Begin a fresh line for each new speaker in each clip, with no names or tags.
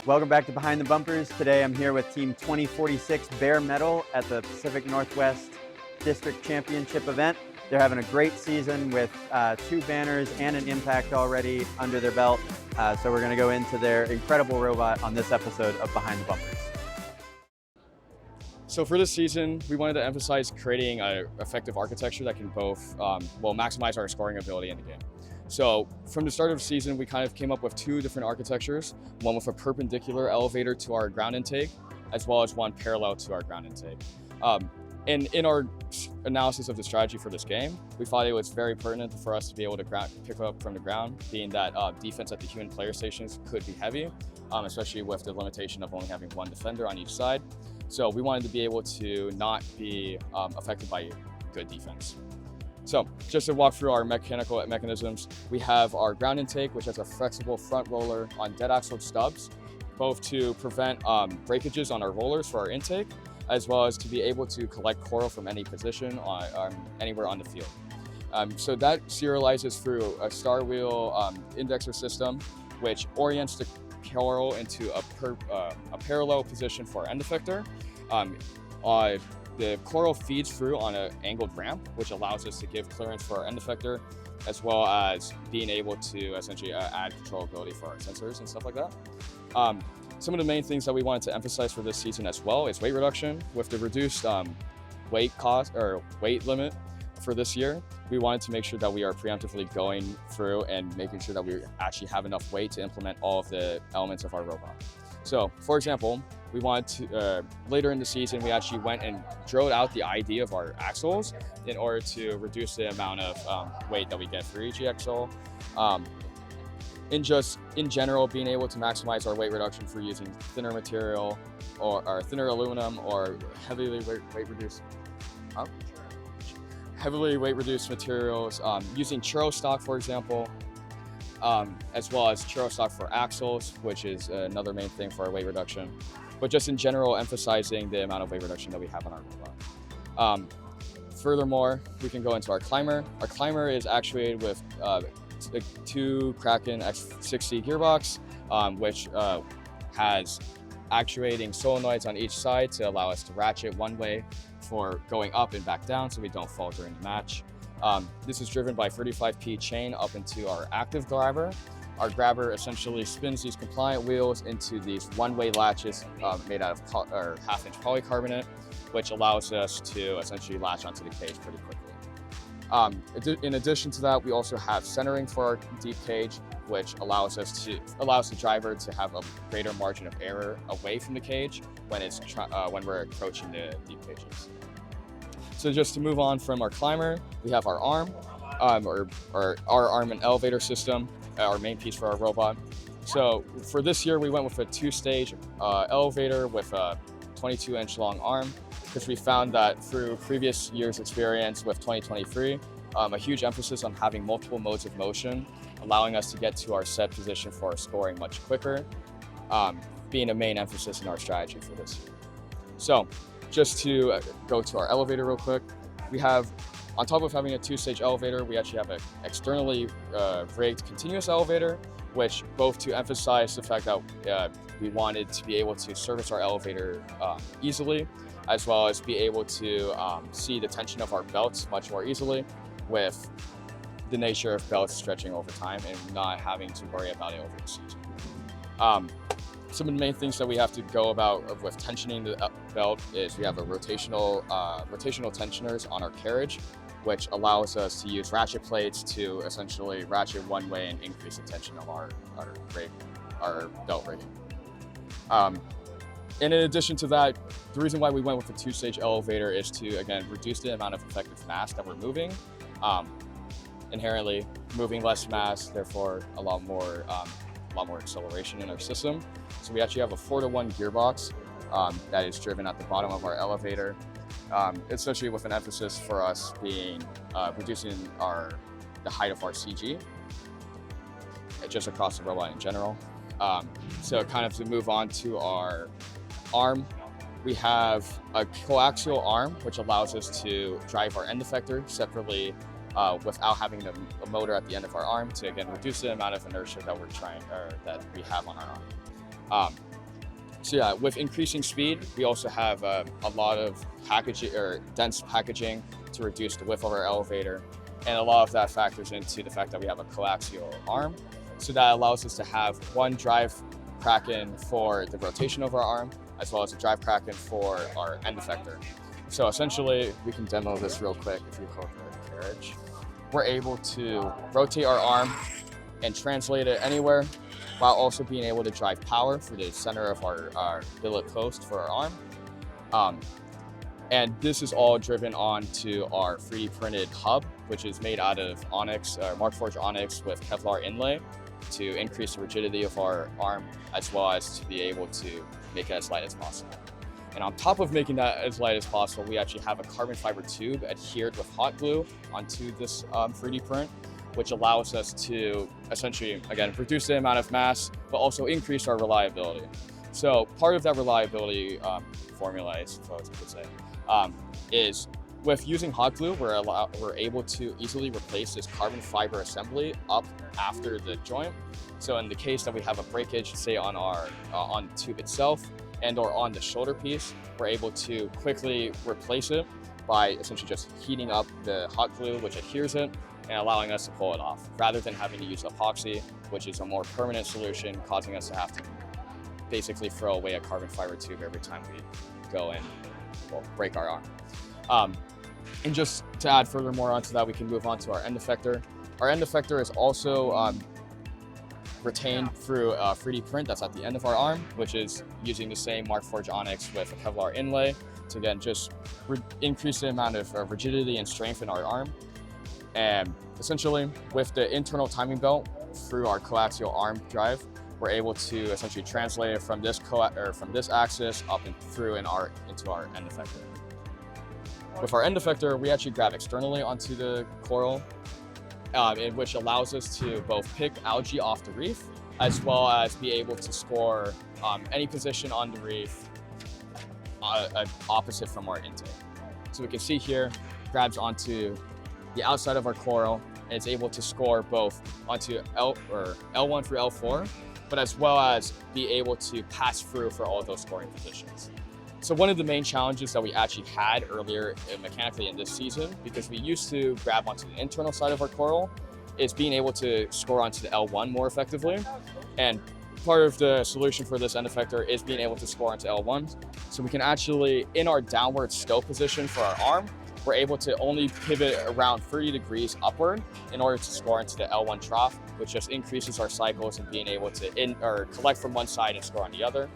Welcome back to Behind the Bumpers. Today I'm here with Team 2046 Bare Metal at the Pacific Northwest District Championship event. They're having a great season with 2 banners and an impact already under their belt. So we're going to go into their incredible robot on this episode of Behind the Bumpers.
So for this season, we wanted to emphasize creating an effective architecture that can both maximize our scoring ability in the game. So from the start of the season, we kind of came up with 2 different architectures, one with a perpendicular elevator to our ground intake, as well as one parallel to our ground intake. And in our analysis of the strategy for this game, we thought it was very pertinent for us to be able to pick up from the ground, being that defense at the human player stations could be heavy, especially with the limitation of only having 1 defender on each side. So we wanted to be able to not be affected by good defense. So just to walk through our mechanical mechanisms, we have our ground intake, which has a flexible front roller on dead axle stubs, both to prevent breakages on our rollers for our intake, as well as to be able to collect coral from any position anywhere on the field. So that serializes through a star wheel indexer system, which orients the coral into a parallel position for our end effector. The coral feeds through on an angled ramp, which allows us to give clearance for our end effector, as well as being able to essentially add controllability for our sensors and stuff like that. Some of the main things that we wanted to emphasize for this season as well is weight reduction. With the reduced weight limit for this year, we wanted to make sure that we are preemptively going through and making sure that we actually have enough weight to implement all of the elements of our robot. So, for example, we wanted to, later in the season, we actually went and drilled out the ID of our axles in order to reduce the amount of weight that we get for each axle. In general, being able to maximize our weight reduction for using thinner material or thinner aluminum or heavily weight reduced materials, using churro stock, for example, as well as churro stock for axles, which is another main thing for our weight reduction. But just in general, emphasizing the amount of weight reduction that we have on our robot. Furthermore, we can go into our climber. Our climber is actuated with 2 Kraken X60 gearbox, which has actuating solenoids on each side to allow us to ratchet one way for going up and back down so we don't fall during the match. This is driven by 35P chain up into our active grabber. Our grabber essentially spins these compliant wheels into these one-way latches made out of half-inch polycarbonate, which allows us to essentially latch onto the cage pretty quickly. In addition to that, we also have centering for our deep cage, which allows the driver to have a greater margin of error away from the cage when we're approaching the deep cages. So just to move on from our climber, we have our arm, or our arm and elevator system, our main piece for our robot. So for this year, we went with a 2-stage elevator with a 22-inch long arm, because we found that through previous years' experience with 2023, a huge emphasis on having multiple modes of motion, allowing us to get to our set position for our scoring much quicker, being a main emphasis in our strategy for this year. So just to go to our elevator real quick, we have, on top of having a 2-stage elevator, we actually have an externally rigged continuous elevator, which both to emphasize the fact that we wanted to be able to service our elevator easily, as well as be able to see the tension of our belts much more easily, with the nature of belts stretching over time and not having to worry about it over the season. Some of the main things that we have to go about with tensioning the belt is we have a rotational tensioners on our carriage, which allows us to use ratchet plates to essentially ratchet one way and increase the tension of our belt rigging. And in addition to that, the reason why we went with a 2-stage elevator is to, again, reduce the amount of effective mass that we're moving. Inherently, moving less mass, therefore a lot more acceleration in our system. So we actually have a 4-to-1 gearbox that is driven at the bottom of our elevator, especially with an emphasis for us being reducing the height of our CG, just across the robot in general. So kind of to move on to our arm, we have a coaxial arm, which allows us to drive our end effector separately without having a motor at the end of our arm to, again, reduce the amount of inertia that that we have on our arm. So yeah, with increasing speed, we also have a lot of packaging or dense packaging to reduce the width of our elevator. And a lot of that factors into the fact that we have a coaxial arm. So that allows us to have one drive kraken for the rotation of our arm, as well as a drive kraken for our end effector. So essentially, we can demo this real quick if you hold the carriage. We're able to rotate our arm and translate it anywhere, while also being able to drive power for the center of our billet post for our arm. And this is all driven onto our 3D printed hub, which is made out of onyx, Markforged onyx with Kevlar inlay to increase the rigidity of our arm, as well as to be able to make it as light as possible. And on top of making that as light as possible, we actually have a carbon fiber tube adhered with hot glue onto this 3D print, which allows us to essentially, again, reduce the amount of mass, but also increase our reliability. So part of that reliability formula, I suppose you could say, is with using hot glue, we're able to easily replace this carbon fiber assembly up after the joint. So in the case that we have a breakage, say on the tube itself and or on the shoulder piece, we're able to quickly replace it by essentially just heating up the hot glue, which adheres it, and allowing us to pull it off, rather than having to use epoxy, which is a more permanent solution, causing us to have to basically throw away a carbon fiber tube every time we go and break our arm. And just to add furthermore onto that, we can move on to our end effector. Our end effector is also retained through a 3D print that's at the end of our arm, which is using the same Markforged onyx with a Kevlar inlay to again just increase the amount of rigidity and strength in our arm. And essentially, with the internal timing belt through our coaxial arm drive, we're able to essentially translate it from this axis up and through into our end effector. With our end effector, we actually grab externally onto the coral, which allows us to both pick algae off the reef, as well as be able to score any position on the reef opposite from our intake. So we can see here, grabs onto the outside of our coral, and it's able to score both onto L1 through L4, but as well as be able to pass through for all of those scoring positions. So one of the main challenges that we actually had earlier mechanically in this season, because we used to grab onto the internal side of our coral, is being able to score onto the L1 more effectively. And part of the solution for this end effector is being able to score onto L1. So we can actually, in our downward stow position for our arm, we're able to only pivot around 30 degrees upward in order to score into the L1 trough, which just increases our cycles and being able to collect from one side and score on the other.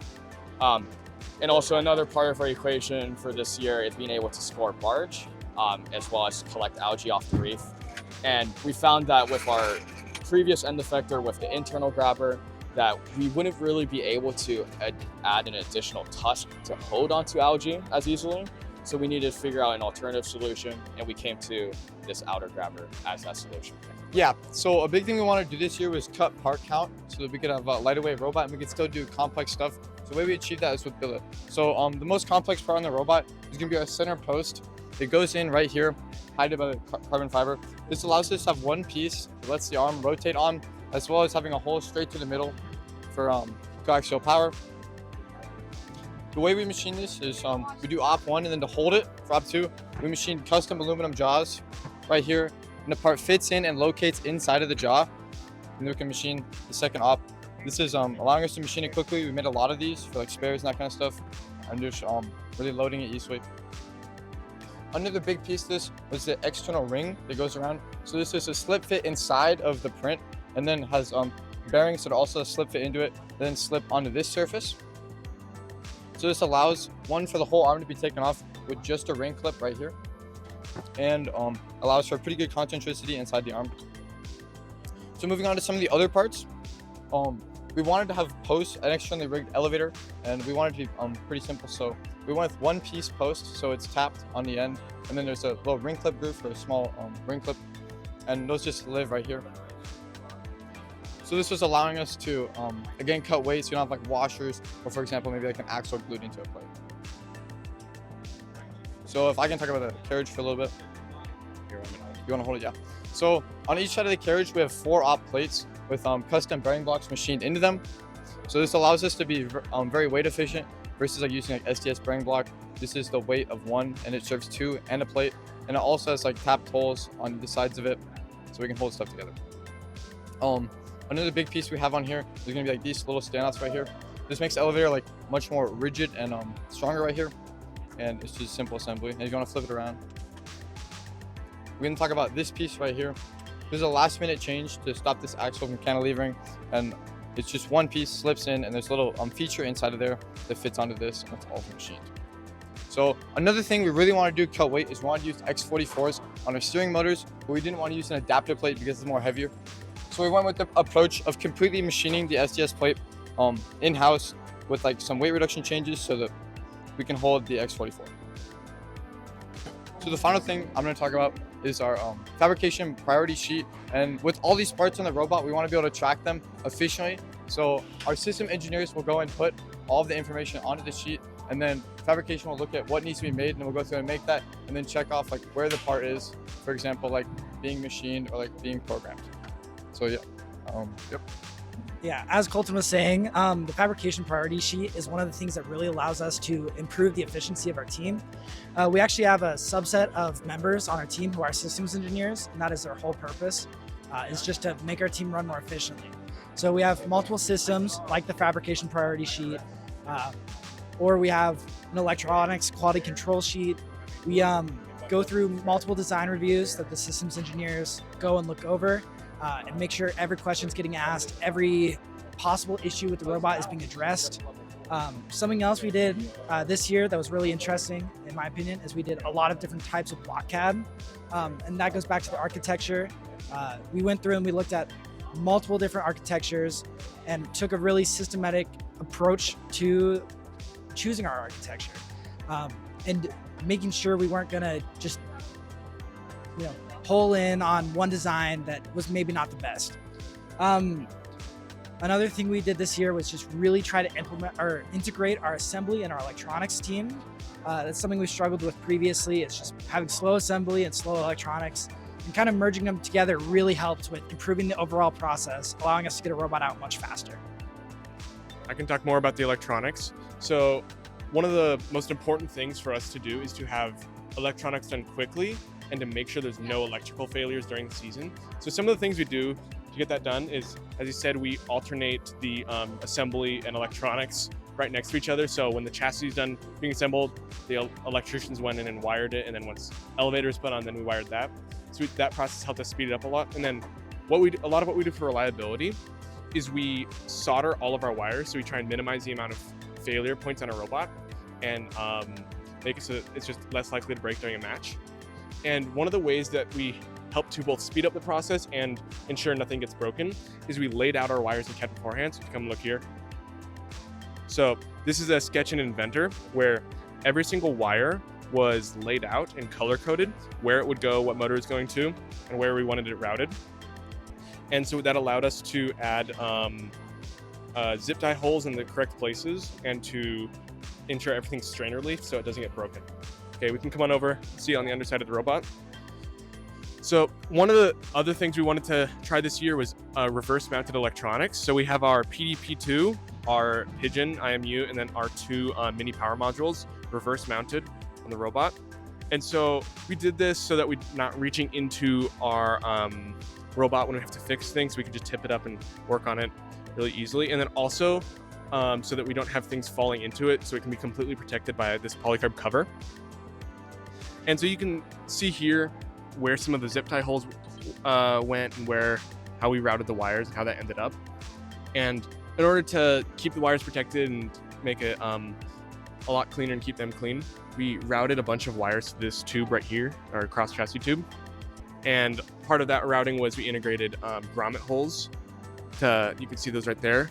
And also another part of our equation for this year is being able to score barge, as well as collect algae off the reef. And we found that with our previous end effector with the internal grabber, that we wouldn't really be able to add an additional tusk to hold onto algae as easily. So we needed to figure out an alternative solution, and we came to this outer grabber as that solution.
Yeah, so a big thing we want to do this year was cut part count so that we could have a lighter weight robot and we could still do complex stuff. So the way we achieve that is with billet. So the most complex part on the robot is going to be our center post. It goes in right here, hidden by the carbon fiber. This allows us to have one piece that lets the arm rotate on, as well as having a hole straight to the middle for coaxial power. The way we machine this is we do op 1, and then to hold it for op 2, we machine custom aluminum jaws right here, and the part fits in and locates inside of the jaw, and then we can machine the second op. This is allowing us to machine it quickly. We made a lot of these for like spares and that kind of stuff. I'm just really loading it easily. Another big piece of this was the external ring that goes around. So this is a slip fit inside of the print, and then has bearings that also slip fit into it, then slip onto this surface. So this allows one for the whole arm to be taken off with just a ring clip right here, and allows for pretty good concentricity inside the arm. So moving on to some of the other parts, we wanted to have posts, an externally rigged elevator, and we wanted to be pretty simple. So we went with one piece post, so it's tapped on the end, and then there's a little ring clip groove for a small ring clip, and those just live right here. So this was allowing us to, again, cut weight so you don't have like washers, or for example, maybe like an axle glued into a plate. So if I can talk about the carriage for a little bit. You want to hold it? Yeah. So on each side of the carriage, we have 4 op plates with custom bearing blocks machined into them. So this allows us to be very weight efficient versus like using like SDS bearing block. This is the weight of 1 and it serves 2 and a plate. And it also has like tapped holes on the sides of it so we can hold stuff together. Another big piece we have on here is gonna be like these little standouts right here. This makes the elevator like much more rigid and stronger right here. And it's just simple assembly. And if you wanna flip it around, we're gonna talk about this piece right here. There's a last minute change to stop this axle from cantilevering, and it's just one piece slips in and there's a little feature inside of there that fits onto this, and it's all machined. So another thing we really want to do cut weight is we want to use X44s on our steering motors, but we didn't want to use an adapter plate because it's more heavier. So we went with the approach of completely machining the SDS plate in-house with like some weight reduction changes so that we can hold the X44. So the final thing I'm going to talk about is our fabrication priority sheet. And with all these parts on the robot, we want to be able to track them efficiently. So our system engineers will go and put all of the information onto the sheet, and then fabrication will look at what needs to be made, and we'll go through and make that, and then check off like where the part is, for example, like being machined or like being programmed. So yeah, yep.
Yeah, as Colton was saying, the fabrication priority sheet is one of the things that really allows us to improve the efficiency of our team. We actually have a subset of members on our team who are systems engineers, and that is their whole purpose, is just to make our team run more efficiently. So we have multiple systems like the fabrication priority sheet, or we have an electronics quality control sheet. We go through multiple design reviews that the systems engineers go and look over, and make sure every question is getting asked, every possible issue with the robot is being addressed. Something else we did this year that was really interesting, in my opinion, is we did a lot of different types of block CAD, and that goes back to the architecture. We went through and we looked at multiple different architectures and took a really systematic approach to choosing our architecture, and making sure we weren't gonna just, pull in on one design that was maybe not the best. Another thing we did this year was just really try to implement or integrate our assembly and our electronics team. That's something we struggled with previously. It's just having slow assembly and slow electronics, and kind of merging them together really helped with improving the overall process, allowing us to get a robot out much faster.
I can talk more about the electronics. So one of the most important things for us to do is to have electronics done quickly and to make sure there's no electrical failures during the season. So some of the things we do to get that done is, as you said, we alternate the assembly and electronics right next to each other. So when the chassis is done being assembled, the electricians went in and wired it, and then once elevator is put on, then we wired that. So that process helped us speed it up a lot. And then a lot of what we do for reliability is we solder all of our wires, so we try and minimize the amount of failure points on a robot and make it so that it's just less likely to break during a match. And one of the ways that we help to both speed up the process and ensure nothing gets broken is we laid out our wires in CAD beforehand. So come look here. So this is a sketch in Inventor where every single wire was laid out and color coded, where it would go, what motor it's going to, and where we wanted it routed. And so that allowed us to add zip tie holes in the correct places and to ensure everything's strain relief so it doesn't get broken. Okay, we can come on over, see on the underside of the robot. So one of the other things we wanted to try this year was reverse mounted electronics. So we have our PDP2, our Pigeon IMU, and then our two mini power modules reverse mounted on the robot. And so we did this so that we're not reaching into our robot when we have to fix things. We can just tip it up and work on it really easily. And then also so that we don't have things falling into it, so it can be completely protected by this polycarb cover. And so you can see here where some of the zip tie holes went and how we routed the wires and how that ended up. And in order to keep the wires protected and make it a lot cleaner and keep them clean, we routed a bunch of wires to this tube right here, our cross chassis tube. And part of that routing was we integrated grommet holes. You can see those right there,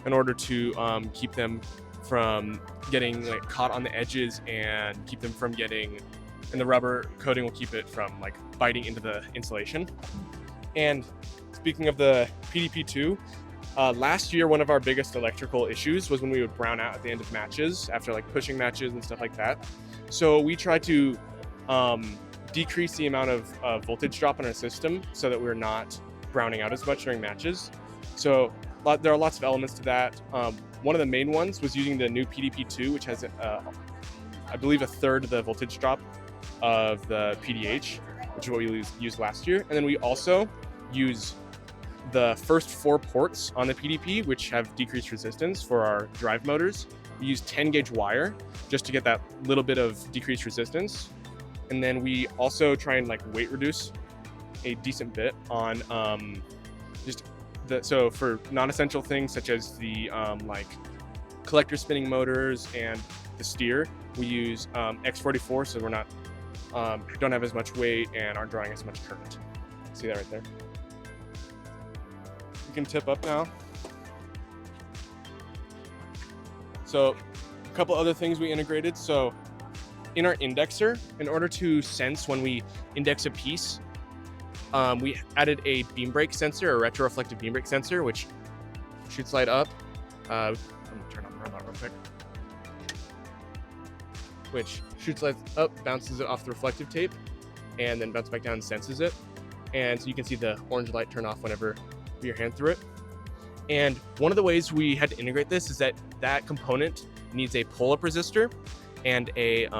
in order to keep them from getting caught on the edges and keep them from getting, and the rubber coating will keep it from biting into the insulation. And speaking of the PDP2, last year one of our biggest electrical issues was when we would brown out at the end of matches after pushing matches and stuff like that. So we tried to decrease the amount of voltage drop in our system so that we're not browning out as much during matches. So there are lots of elements to that. One of the main ones was using the new PDP-2, which has, I believe, a third of the voltage drop of the PDH, which is what we used last year. And then we also use the first 4 ports on the PDP, which have decreased resistance for our drive motors. We use 10 gauge wire just to get that little bit of decreased resistance. And then we also try and weight reduce a decent bit on so for non-essential things such as the collector spinning motors and the steer, we use X44, so we're not don't have as much weight and aren't drawing as much current. See that right there? We can tip up now. So a couple other things we integrated. So in our indexer, in order to sense when we index a piece, we added a beam break sensor, a retroreflective beam break sensor, which shoots light up. Let me turn on the robot real quick. Which shoots light up, bounces it off the reflective tape, and then bounces back down and senses it. And so you can see the orange light turn off whenever you put your hand through it. And one of the ways we had to integrate this is that component needs a pull-up resistor and it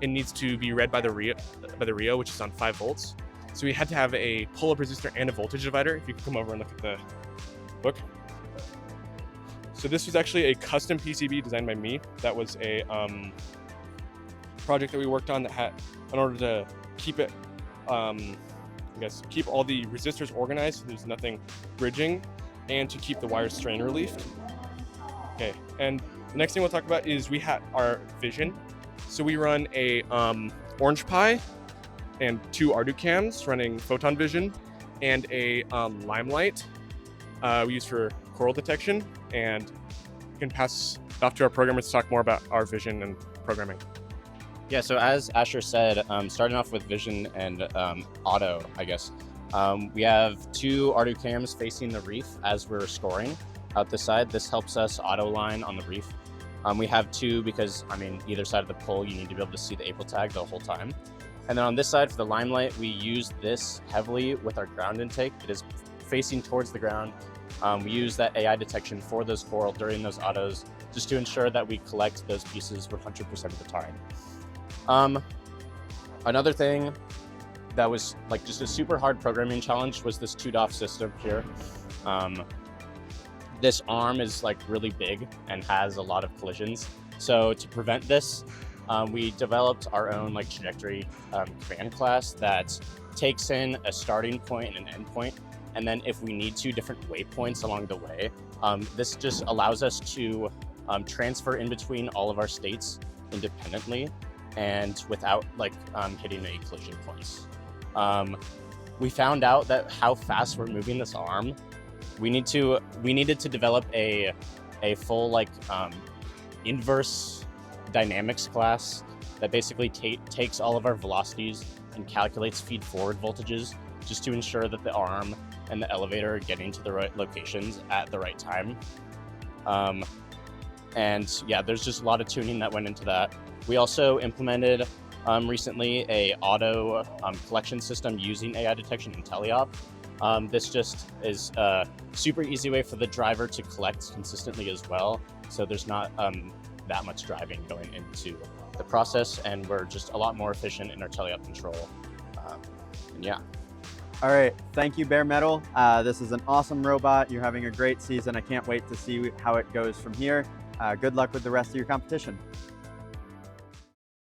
needs to be read by the RIO, which is on 5 volts. So we had to have a pull-up resistor and a voltage divider. If you can come over and look at the book. So this was actually a custom PCB designed by me. That was a project that we worked on that had, in order to keep it, keep all the resistors organized so there's nothing bridging, and to keep the wires strain relieved. Okay, and the next thing we'll talk about is we had our vision. So we run a Orange Pi and 2 ArduCams running photon vision, and a Limelight we use for coral detection, and we can pass it off to our programmers to talk more about our vision and programming.
Yeah, so as Asher said, starting off with vision and auto, I guess, we have 2 ArduCams facing the reef as we're scoring out the side. This helps us auto line on the reef. We have 2 because, either side of the pole, you need to be able to see the April tag the whole time. And then on this side for the Limelight, we use this heavily with our ground intake. It is facing towards the ground. We use that AI detection for those coral during those autos just to ensure that we collect those pieces 100% of the time. Another thing that was just a super hard programming challenge was this 2DOF system here. This arm is really big and has a lot of collisions. So to prevent this, we developed our own trajectory command class that takes in a starting point and an end point, and then if we need to, different waypoints along the way. This just allows us to transfer in between all of our states independently and without hitting any collision points. We found out that how fast we're moving this arm, we needed to develop a full inverse dynamics class that basically takes all of our velocities and calculates feed forward voltages just to ensure that the arm and the elevator are getting to the right locations at the right time. And yeah, there's just a lot of tuning that went into that. We also implemented recently a auto collection system using AI detection in teleop. This just is a super easy way for the driver to collect consistently as well. So there's not that much driving going into the process, and we're just a lot more efficient in our teleop control. And yeah.
All right, thank you, Bare Metal. This is an awesome robot. You're having a great season. I can't wait to see how it goes from here. Good luck with the rest of your competition.